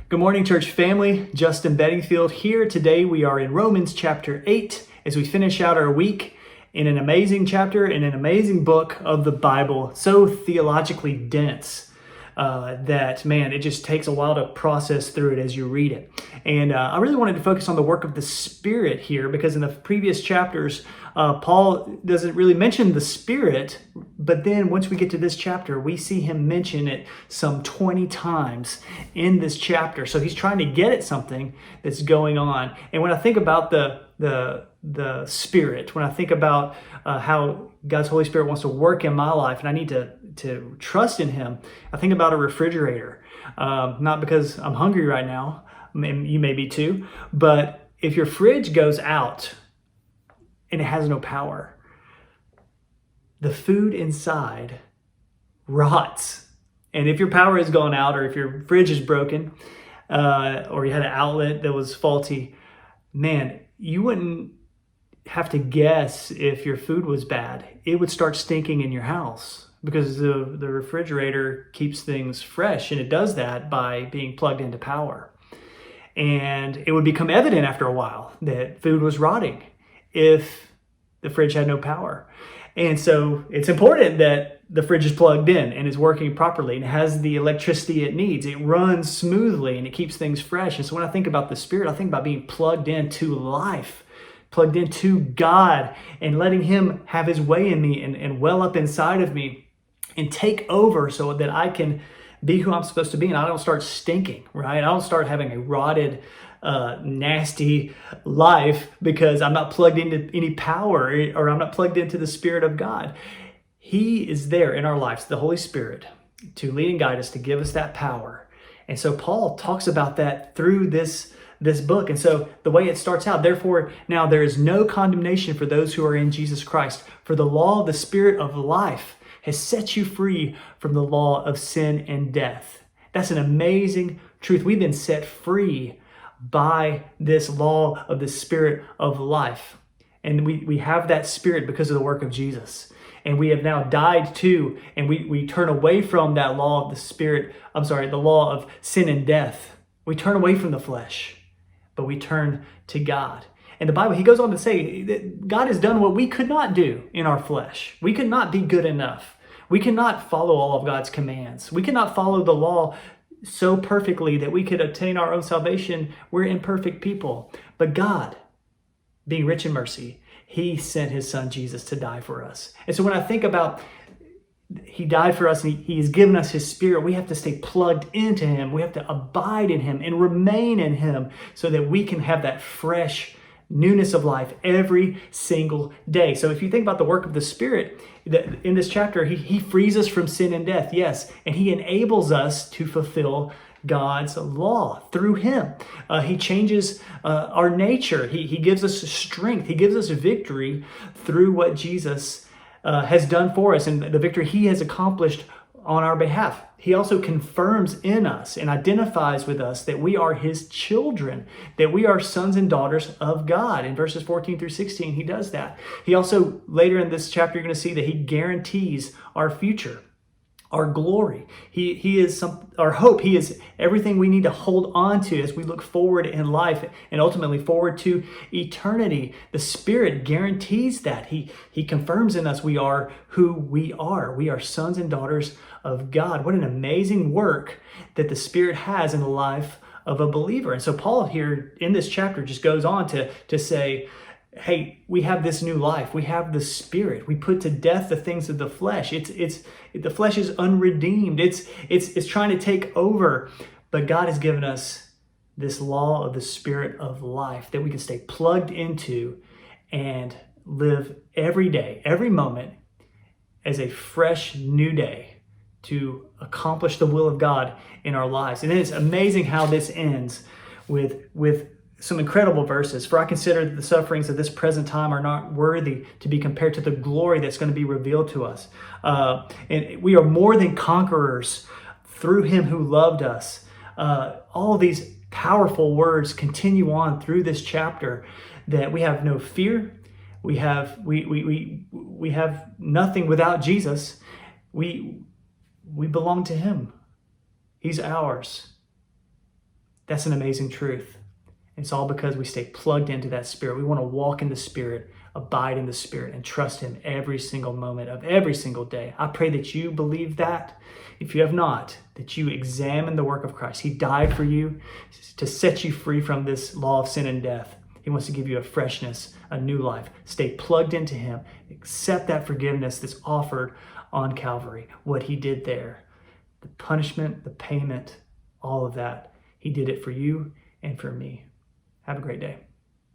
Good morning, church family. Justin Bedingfield here. Today we are in Romans chapter 8 as we finish out our week in an amazing chapter in an amazing book of the Bible, so theologically dense that, man, it just takes a while to process through it as you read it. And I really wanted to focus on the work of the Spirit here because in the previous chapters, Paul doesn't really mention the Spirit, but then once we get to this chapter, we see him mention it some 20 times in this chapter. So he's trying to get at something that's going on. And when I think about the Spirit, when I think about how God's Holy Spirit wants to work in my life and I need to trust in Him, I think about a refrigerator. Not because I'm hungry right now, you may be too, but if your fridge goes out and it has no power, the food inside rots. And if your power has gone out, or if your fridge is broken, or you had an outlet that was faulty, man, you wouldn't have to guess if your food was bad. It would start stinking in your house because the refrigerator keeps things fresh, and it does that by being plugged into power. And it would become evident after a while that food was rotting if the fridge had no power. And so it's important that the fridge is plugged in and is working properly and has the electricity it needs. It runs smoothly and it keeps things fresh. And so when I think about the Spirit, I think about being plugged into life, plugged into God, and letting Him have His way in me and well up inside of me and take over so that I can be who I'm supposed to be and I don't start stinking, right? I don't start having a rotted, nasty life because I'm not plugged into any power or I'm not plugged into the Spirit of God. He is there in our lives, the Holy Spirit, to lead and guide us, to give us that power. And so Paul talks about that through this book. And so the way it starts out, therefore, now there is no condemnation for those who are in Jesus Christ, for the law of the Spirit of life has set you free from the law of sin and death. That's an amazing truth. We've been set free by this law of the Spirit of life. And we have that Spirit because of the work of Jesus. And we have now died to, and we turn away from that law of the law of sin and death. We turn away from the flesh, but we turn to God. And the Bible, he goes on to say that God has done what we could not do in our flesh. We could not be good enough. We cannot follow all of God's commands. We cannot follow the law so perfectly that we could obtain our own salvation. We're imperfect people. But God, being rich in mercy, He sent His Son Jesus to die for us. And so when I think about He died for us and He has given us His Spirit, we have to stay plugged into Him. We have to abide in Him and remain in Him so that we can have that fresh newness of life every single day. So if you think about the work of the Spirit, in this chapter, he frees us from sin and death, yes, and He enables us to fulfill God's law through Him. He changes our nature. He gives us strength. He gives us victory through what Jesus has done for us and the victory He has accomplished on our behalf. He also confirms in us and identifies with us that we are His children, that we are sons and daughters of God. In verses 14 through 16, He does that. He also, later in this chapter, you're going to see that He guarantees our future, our glory. He is our hope. He is everything we need to hold on to as we look forward in life and ultimately forward to eternity. The Spirit guarantees that. He confirms in us we are who we are. We are sons and daughters of God. What an amazing work that the Spirit has in the life of a believer. And so Paul here in this chapter just goes on to say, hey, we have this new life. We have the Spirit. We put to death the things of the flesh. The flesh is unredeemed. It's trying to take over. But God has given us this law of the Spirit of life that we can stay plugged into and live every day, every moment as a fresh new day to accomplish the will of God in our lives. And it's amazing how this ends with some incredible verses. For I consider that the sufferings of this present time are not worthy to be compared to the glory that's going to be revealed to us. And we are more than conquerors through Him who loved us. All these powerful words continue on through this chapter, that we have no fear. We have nothing without Jesus. We belong to Him. He's ours. That's an amazing truth. It's all because we stay plugged into that Spirit. We want to walk in the Spirit, abide in the Spirit, and trust Him every single moment of every single day. I pray that you believe that. If you have not, that you examine the work of Christ. He died for you to set you free from this law of sin and death. He wants to give you a freshness, a new life. Stay plugged into Him. Accept that forgiveness that's offered on Calvary, what He did there. The punishment, the payment, all of that. He did it for you and for me. Have a great day.